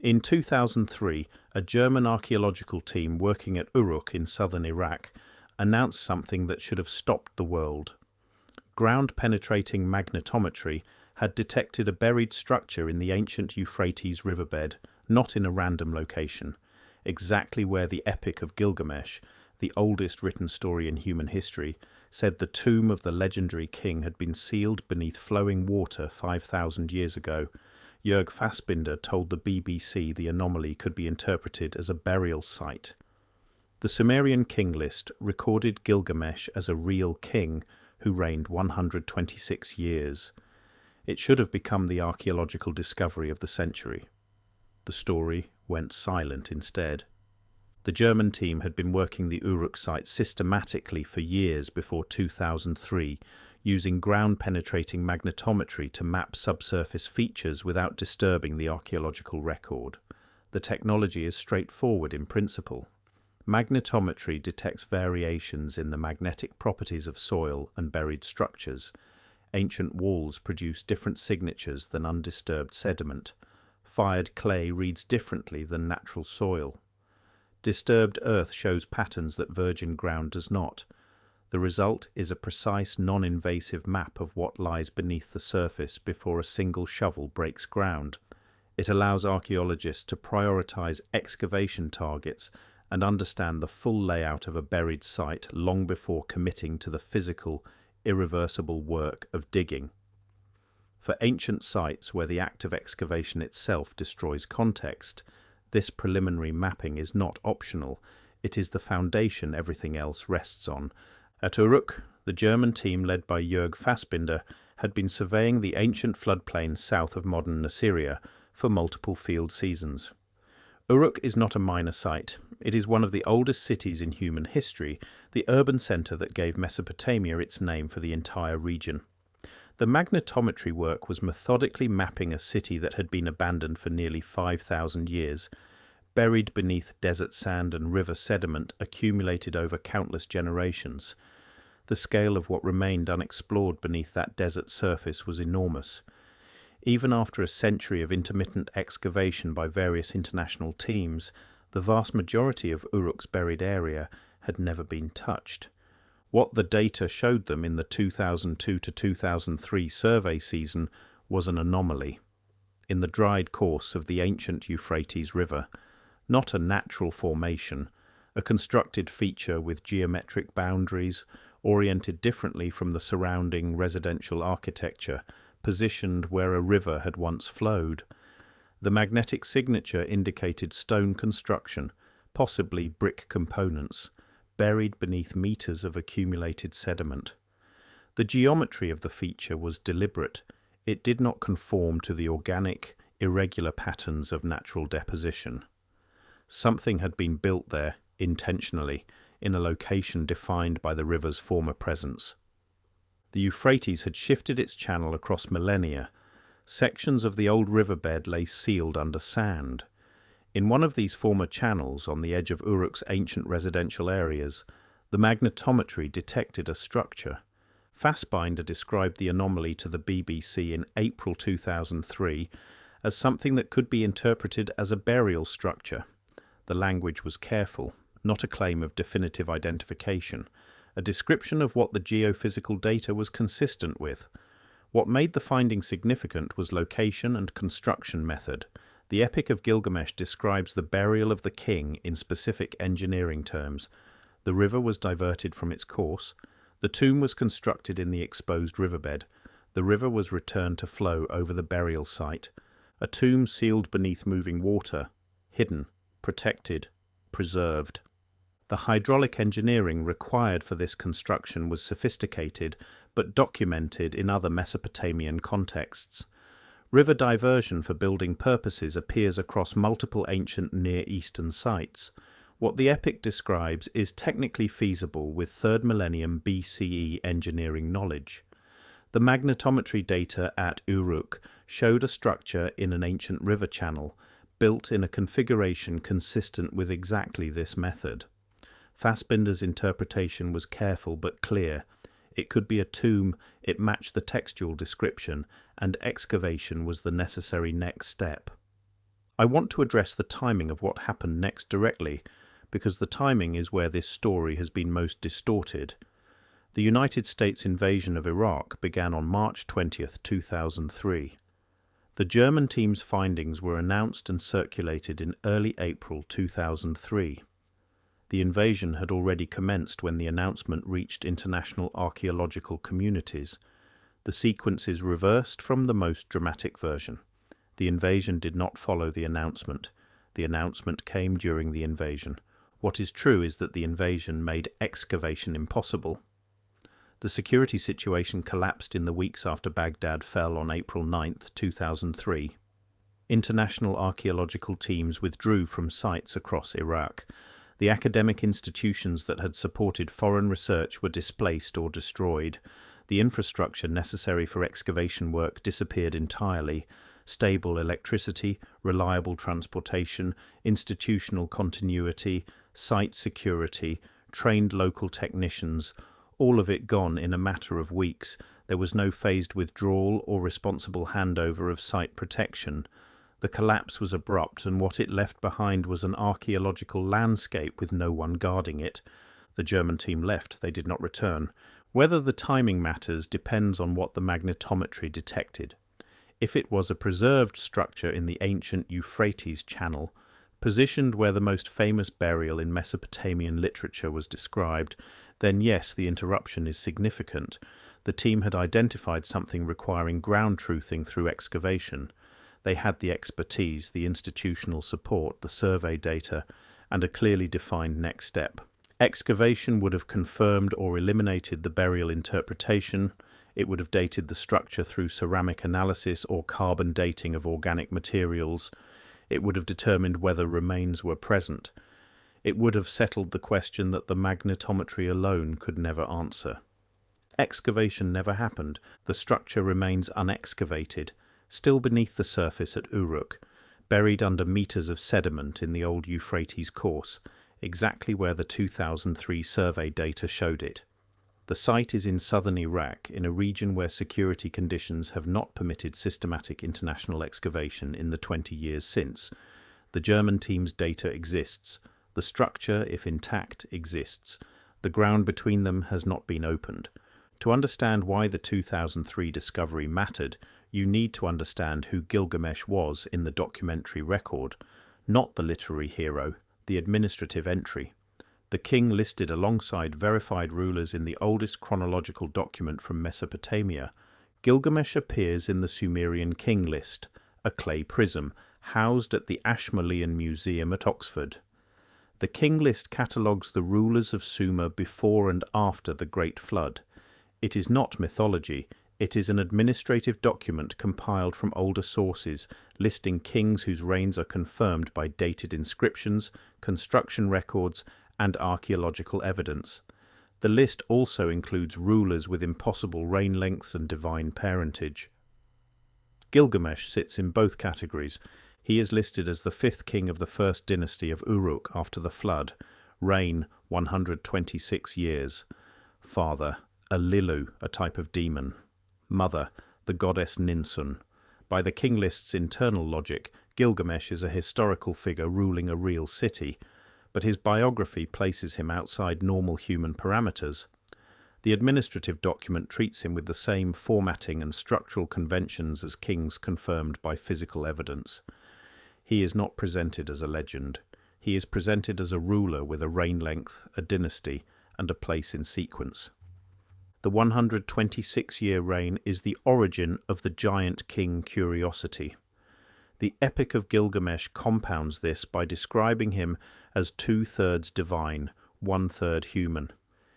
In 2003, a German archaeological team working at Uruk in southern Iraq announced something that should have stopped the world. Ground-penetrating magnetometry had detected a buried structure in the ancient Euphrates riverbed, not in a random location, exactly where the Epic of Gilgamesh, the oldest written story in human history, said the tomb of the legendary king had been sealed beneath flowing water 5,000 years ago. Jörg Fassbinder told the BBC the anomaly could be interpreted as a burial site. The Sumerian King List recorded Gilgamesh as a real king who reigned 126 years. It should have become the archaeological discovery of the century. The story went silent instead. The German team had been working the Uruk site systematically for years before 2003, using ground-penetrating magnetometry to map subsurface features without disturbing the archaeological record. The technology is straightforward in principle. Magnetometry detects variations in the magnetic properties of soil and buried structures. Ancient walls produce different signatures than undisturbed sediment. Fired clay reads differently than natural soil. Disturbed earth shows patterns that virgin ground does not. The result is a precise, non-invasive map of what lies beneath the surface before a single shovel breaks ground. It allows archaeologists to prioritize excavation targets and understand the full layout of a buried site long before committing to the physical, irreversible work of digging. For ancient sites where the act of excavation itself destroys context, this preliminary mapping is not optional. It is the foundation everything else rests on. At Uruk, the German team led by Jörg Fassbinder had been surveying the ancient floodplain south of modern Assyria for multiple field seasons. Uruk is not a minor site. It is one of the oldest cities in human history, the urban centre that gave Mesopotamia its name for the entire region. The magnetometry work was methodically mapping a city that had been abandoned for nearly 5,000 years, buried beneath desert sand and river sediment accumulated over countless generations. The scale of what remained unexplored beneath that desert surface was enormous. Even after a century of intermittent excavation by various international teams, the vast majority of Uruk's buried area had never been touched. What the data showed them in the 2002 to 2003 survey season was an anomaly. In the dried course of the ancient Euphrates River, not a natural formation, a constructed feature with geometric boundaries, oriented differently from the surrounding residential architecture, positioned where a river had once flowed. The magnetic signature indicated stone construction, possibly brick components, buried beneath meters of accumulated sediment. The geometry of the feature was deliberate. It did not conform to the organic, irregular patterns of natural deposition. Something had been built there, intentionally, in a location defined by the river's former presence. The Euphrates had shifted its channel across millennia. Sections of the old riverbed lay sealed under sand. In one of these former channels, on the edge of Uruk's ancient residential areas, the magnetometry detected a structure. Fassbinder described the anomaly to the BBC in April 2003 as something that could be interpreted as a burial structure. The language was careful, not a claim of definitive identification, a description of what the geophysical data was consistent with. What made the finding significant was location and construction method. The Epic of Gilgamesh describes the burial of the king in specific engineering terms. The river was diverted from its course. The tomb was constructed in the exposed riverbed. The river was returned to flow over the burial site. A tomb sealed beneath moving water, hidden, protected, preserved. The hydraulic engineering required for this construction was sophisticated but documented in other Mesopotamian contexts. River diversion for building purposes appears across multiple ancient Near Eastern sites. What the epic describes is technically feasible with 3rd millennium BCE engineering knowledge. The magnetometry data at Uruk showed a structure in an ancient river channel, built in a configuration consistent with exactly this method. Fassbinder's interpretation was careful but clear. It could be a tomb, it matched the textual description, and excavation was the necessary next step. I want to address the timing of what happened next directly, because the timing is where this story has been most distorted. The United States invasion of Iraq began on March 20th, 2003. The German team's findings were announced and circulated in early April 2003. The invasion had already commenced when the announcement reached international archaeological communities. The sequence is reversed from the most dramatic version. The invasion did not follow the announcement. The announcement came during the invasion. What is true is that the invasion made excavation impossible. The security situation collapsed in the weeks after Baghdad fell on April 9, 2003. International archaeological teams withdrew from sites across Iraq. The academic institutions that had supported foreign research were displaced or destroyed. The infrastructure necessary for excavation work disappeared entirely. Stable electricity, reliable transportation, institutional continuity, site security, trained local technicians, all of it gone in a matter of weeks. There was no phased withdrawal or responsible handover of site protection. The collapse was abrupt, and what it left behind was an archaeological landscape with no one guarding it. The German team left. They did not return. Whether the timing matters depends on what the magnetometry detected. If it was a preserved structure in the ancient Euphrates channel, positioned where the most famous burial in Mesopotamian literature was described, then yes, the interruption is significant. The team had identified something requiring ground truthing through excavation. They had the expertise, the institutional support, the survey data, and a clearly defined next step. Excavation would have confirmed or eliminated the burial interpretation. It would have dated the structure through ceramic analysis or carbon dating of organic materials. It would have determined whether remains were present. It would have settled the question that the magnetometry alone could never answer. Excavation never happened. The structure remains unexcavated, still beneath the surface at Uruk, buried under meters of sediment in the old Euphrates course, exactly where the 2003 survey data showed it. The site is in southern Iraq, in a region where security conditions have not permitted systematic international excavation in the 20 years since. The German team's data exists. The structure, if intact, exists. The ground between them has not been opened. To understand why the 2003 discovery mattered, you need to understand who Gilgamesh was in the documentary record, not the literary hero, the administrative entry. The king listed alongside verified rulers in the oldest chronological document from Mesopotamia. Gilgamesh appears in the Sumerian King List, a clay prism, housed at the Ashmolean Museum at Oxford. The King List catalogues the rulers of Sumer before and after the Great Flood. It is not mythology. It is an administrative document compiled from older sources, listing kings whose reigns are confirmed by dated inscriptions, construction records, and archaeological evidence. The list also includes rulers with impossible reign lengths and divine parentage. Gilgamesh sits in both categories. He is listed as the fifth king of the first dynasty of Uruk after the flood, reign 126 years. Father, a Lilu, a type of demon. Mother, the goddess Ninsun. By the King List's internal logic, Gilgamesh is a historical figure ruling a real city, but his biography places him outside normal human parameters. The administrative document treats him with the same formatting and structural conventions as kings confirmed by physical evidence. He is not presented as a legend. He is presented as a ruler with a reign length, a dynasty, and a place in sequence. The 126-year reign is the origin of the giant king curiosity. The Epic of Gilgamesh compounds this by describing him as 2/3 divine, 1/3 human.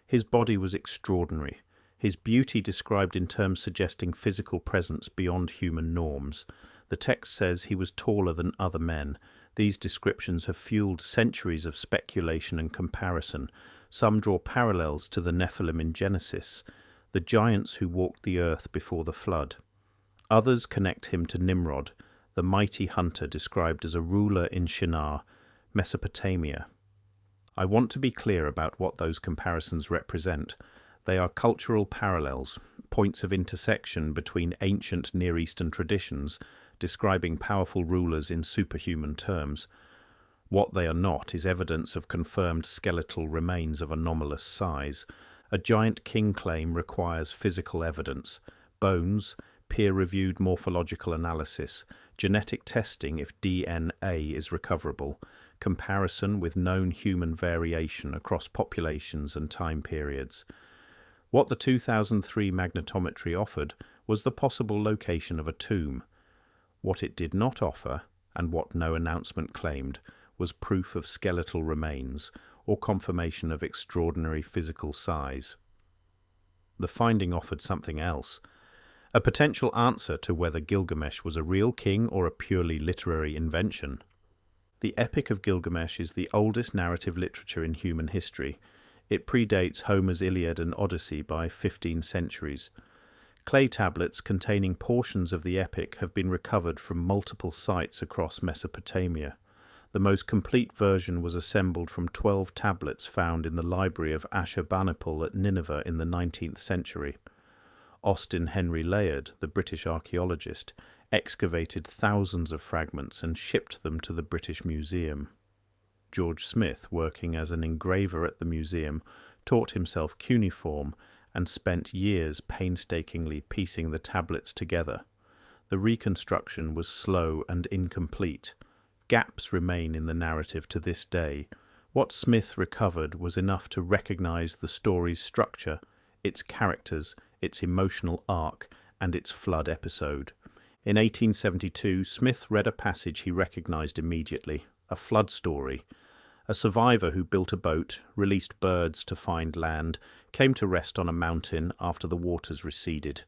His body was extraordinary, his beauty described in terms suggesting physical presence beyond human norms. The text says he was taller than other men. These descriptions have fueled centuries of speculation and comparison. Some draw parallels to the Nephilim in Genesis, the giants who walked the earth before the flood. Others connect him to Nimrod, the mighty hunter described as a ruler in Shinar, Mesopotamia. I want to be clear about what those comparisons represent. They are cultural parallels, points of intersection between ancient Near Eastern traditions, describing powerful rulers in superhuman terms. What they are not is evidence of confirmed skeletal remains of anomalous size. A giant king claim requires physical evidence, bones, peer-reviewed morphological analysis, genetic testing if DNA is recoverable, comparison with known human variation across populations and time periods. What the 2003 magnetometry offered was the possible location of a tomb. What it did not offer, and what no announcement claimed, was proof of skeletal remains or confirmation of extraordinary physical size. The finding offered something else, a potential answer to whether Gilgamesh was a real king or a purely literary invention. The Epic of Gilgamesh is the oldest narrative literature in human history. It predates Homer's Iliad and Odyssey by 15 centuries. Clay tablets containing portions of the epic have been recovered from multiple sites across Mesopotamia. The most complete version was assembled from 12 tablets found in the library of Ashurbanipal at Nineveh in the 19th century. Austin Henry Layard, the British archaeologist, excavated thousands of fragments and shipped them to the British Museum. George Smith, working as an engraver at the museum, taught himself cuneiform and spent years painstakingly piecing the tablets together. The reconstruction was slow and incomplete. Gaps remain in the narrative to this day. What Smith recovered was enough to recognize the story's structure, its characters, its emotional arc, and its flood episode. In 1872, Smith read a passage he recognized immediately, a flood story. A survivor who built a boat, released birds to find land, came to rest on a mountain after the waters receded.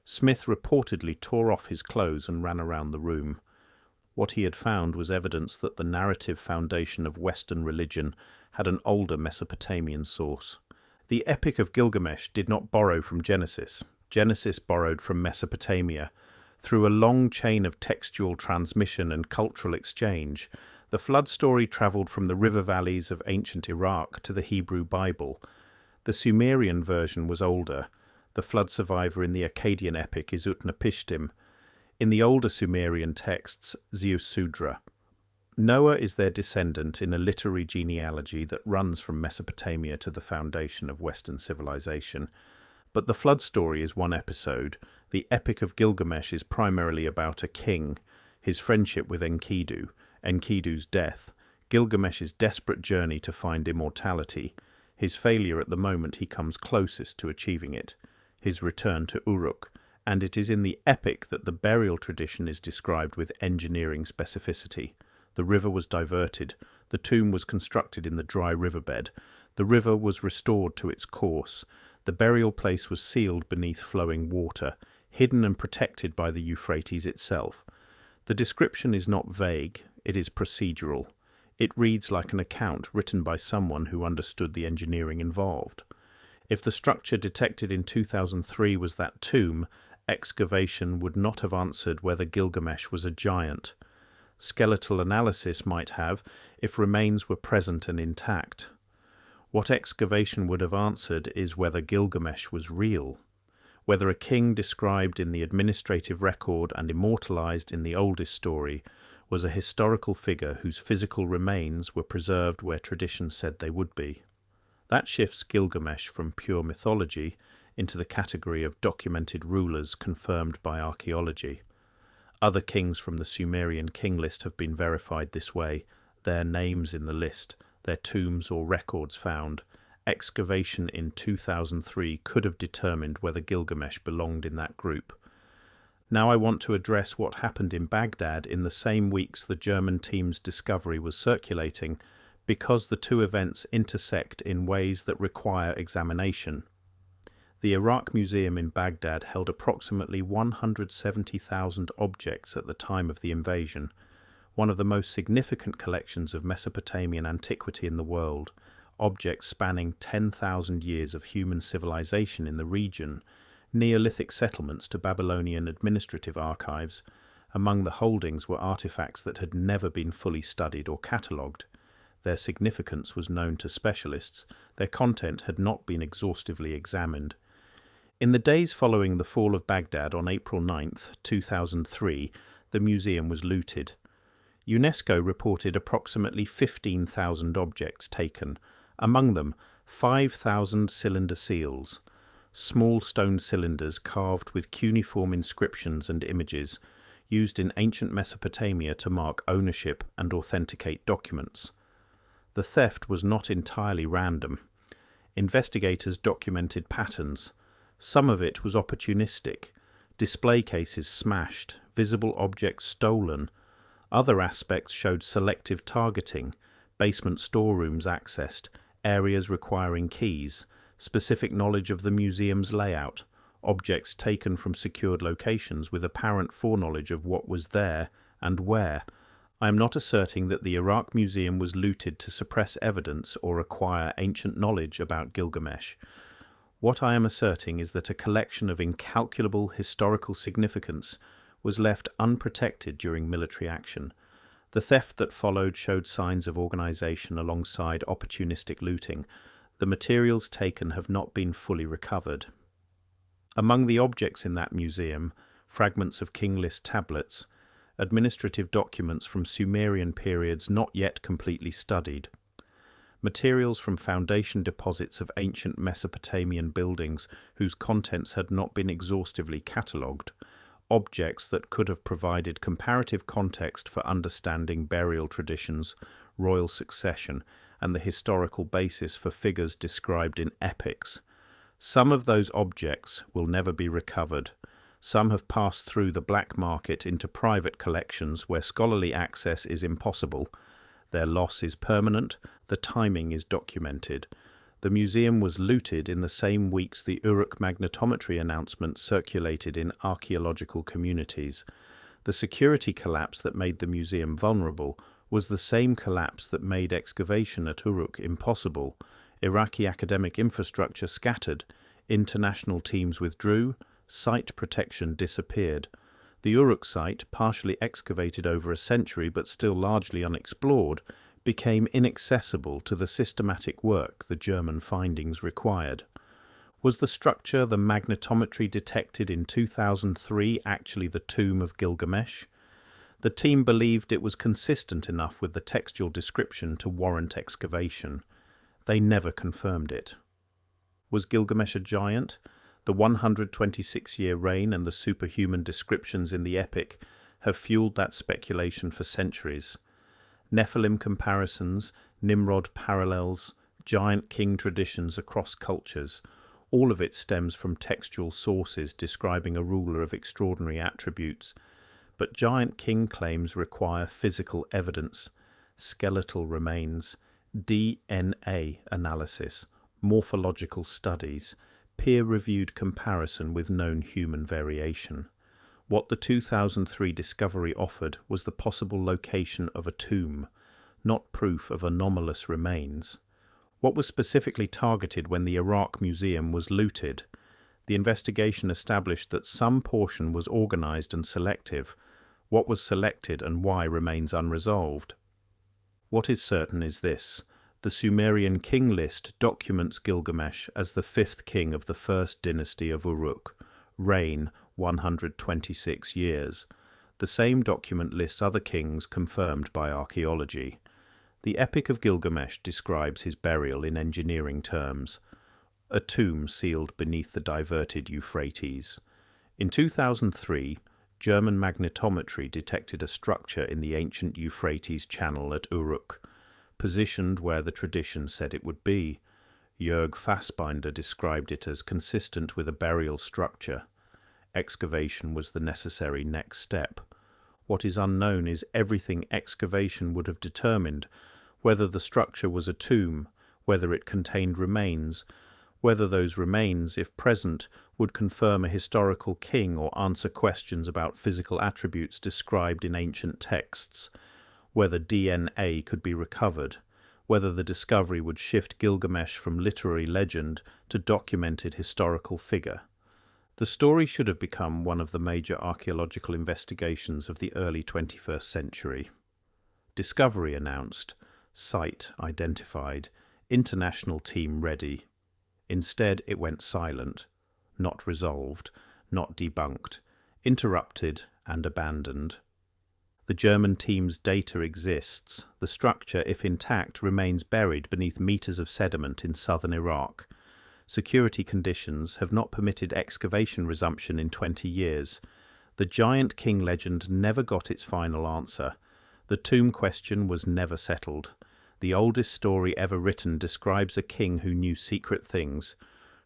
Smith reportedly tore off his clothes and ran around the room. What he had found was evidence that the narrative foundation of Western religion had an older Mesopotamian source. The Epic of Gilgamesh did not borrow from Genesis. Genesis borrowed from Mesopotamia. Through a long chain of textual transmission and cultural exchange, the flood story travelled from the river valleys of ancient Iraq to the Hebrew Bible. The Sumerian version was older. The flood survivor in the Akkadian epic is Utnapishtim. In the older Sumerian texts, Ziusudra. Noah is their descendant in a literary genealogy that runs from Mesopotamia to the foundation of Western civilization. But the flood story is one episode. The Epic of Gilgamesh is primarily about a king, his friendship with Enkidu, Enkidu's death, Gilgamesh's desperate journey to find immortality, his failure at the moment he comes closest to achieving it, his return to Uruk, and it is in the epic that the burial tradition is described with engineering specificity. The river was diverted, the tomb was constructed in the dry riverbed, the river was restored to its course, the burial place was sealed beneath flowing water, hidden and protected by the Euphrates itself. The description is not vague, it is procedural. It reads like an account written by someone who understood the engineering involved. If the structure detected in 2003 was that tomb, excavation would not have answered whether Gilgamesh was a giant. Skeletal analysis might have, if remains were present and intact. What excavation would have answered is whether Gilgamesh was real, whether a king described in the administrative record and immortalized in the oldest story was a historical figure whose physical remains were preserved where tradition said they would be. That shifts Gilgamesh from pure mythology into the category of documented rulers confirmed by archaeology. Other kings from the Sumerian King List have been verified this way, their names in the list, their tombs or records found. Excavation in 2003 could have determined whether Gilgamesh belonged in that group. Now I want to address what happened in Baghdad in the same weeks the German team's discovery was circulating, because the two events intersect in ways that require examination. The Iraq Museum in Baghdad held approximately 170,000 objects at the time of the invasion, one of the most significant collections of Mesopotamian antiquity in the world, objects spanning 10,000 years of human civilization in the region, Neolithic settlements to Babylonian administrative archives. Among the holdings were artifacts that had never been fully studied or catalogued. Their significance was known to specialists, their content had not been exhaustively examined. In the days following the fall of Baghdad on April 9, 2003, the museum was looted. UNESCO reported approximately 15,000 objects taken, among them 5,000 cylinder seals, small stone cylinders carved with cuneiform inscriptions and images, used in ancient Mesopotamia to mark ownership and authenticate documents. The theft was not entirely random. Investigators documented patterns. Some of it was opportunistic: display cases smashed, visible objects stolen. Other aspects showed selective targeting: basement storerooms accessed, areas requiring keys, specific knowledge of the museum's layout, objects taken from secured locations with apparent foreknowledge of what was there and where. I am not asserting that the Iraq Museum was looted to suppress evidence or acquire ancient knowledge about Gilgamesh. What I am asserting is that a collection of incalculable historical significance was left unprotected during military action. The theft that followed showed signs of organization alongside opportunistic looting. The materials taken have not been fully recovered. Among the objects in that museum, fragments of King List tablets, administrative documents from Sumerian periods not yet completely studied, materials from foundation deposits of ancient Mesopotamian buildings whose contents had not been exhaustively catalogued, objects that could have provided comparative context for understanding burial traditions, royal succession, and the historical basis for figures described in epics. Some of those objects will never be recovered. Some have passed through the black market into private collections where scholarly access is impossible. Their loss is permanent, the timing is documented. The museum was looted in the same weeks the Uruk magnetometry announcement circulated in archaeological communities. The security collapse that made the museum vulnerable was the same collapse that made excavation at Uruk impossible. Iraqi academic infrastructure scattered, international teams withdrew, site protection disappeared. The Uruk site, partially excavated over a century but still largely unexplored, became inaccessible to the systematic work the German findings required. Was the structure the magnetometry detected in 2003 actually the tomb of Gilgamesh? The team believed it was consistent enough with the textual description to warrant excavation. They never confirmed it. Was Gilgamesh a giant? The 126-year reign and the superhuman descriptions in the epic have fueled that speculation for centuries. Nephilim comparisons, Nimrod parallels, giant king traditions across cultures, all of it stems from textual sources describing a ruler of extraordinary attributes. But giant king claims require physical evidence, skeletal remains, DNA analysis, morphological studies, peer-reviewed comparison with known human variation. What the 2003 discovery offered was the possible location of a tomb, not proof of anomalous remains. What was specifically targeted when the Iraq Museum was looted? The investigation established that some portion was organized and selective. What was selected and why remains unresolved. What is certain is this: the Sumerian King List documents Gilgamesh as the fifth king of the first dynasty of Uruk, reign 126 years. The same document lists other kings confirmed by archaeology. The Epic of Gilgamesh describes his burial in engineering terms: a tomb sealed beneath the diverted Euphrates. In 2003, German magnetometry detected a structure in the ancient Euphrates channel at Uruk, positioned where the tradition said it would be. Jörg Fassbinder described it as consistent with a burial structure. Excavation was the necessary next step. What is unknown is everything excavation would have determined: whether the structure was a tomb, whether it contained remains, whether those remains, if present, would confirm a historical king or answer questions about physical attributes described in ancient texts, whether DNA could be recovered, whether the discovery would shift Gilgamesh from literary legend to documented historical figure. The story should have become one of the major archaeological investigations of the early 21st century. Discovery announced, site identified, international team ready. Instead, it went silent, not resolved, not debunked, interrupted and abandoned. The German team's data exists. The structure, if intact, remains buried beneath meters of sediment in southern Iraq. Security conditions have not permitted excavation resumption in 20 years. The giant king legend never got its final answer. The tomb question was never settled. The oldest story ever written describes a king who knew secret things,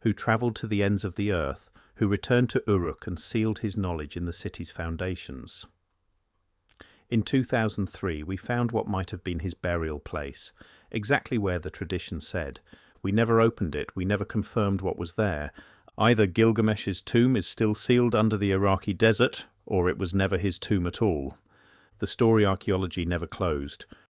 who travelled to the ends of the earth, who returned to Uruk and sealed his knowledge in the city's foundations. In 2003, we found what might have been his burial place, exactly where the tradition said. We never opened it, we never confirmed what was there. Either Gilgamesh's tomb is still sealed under the Iraqi desert, or it was never his tomb at all. The story archaeology never closed.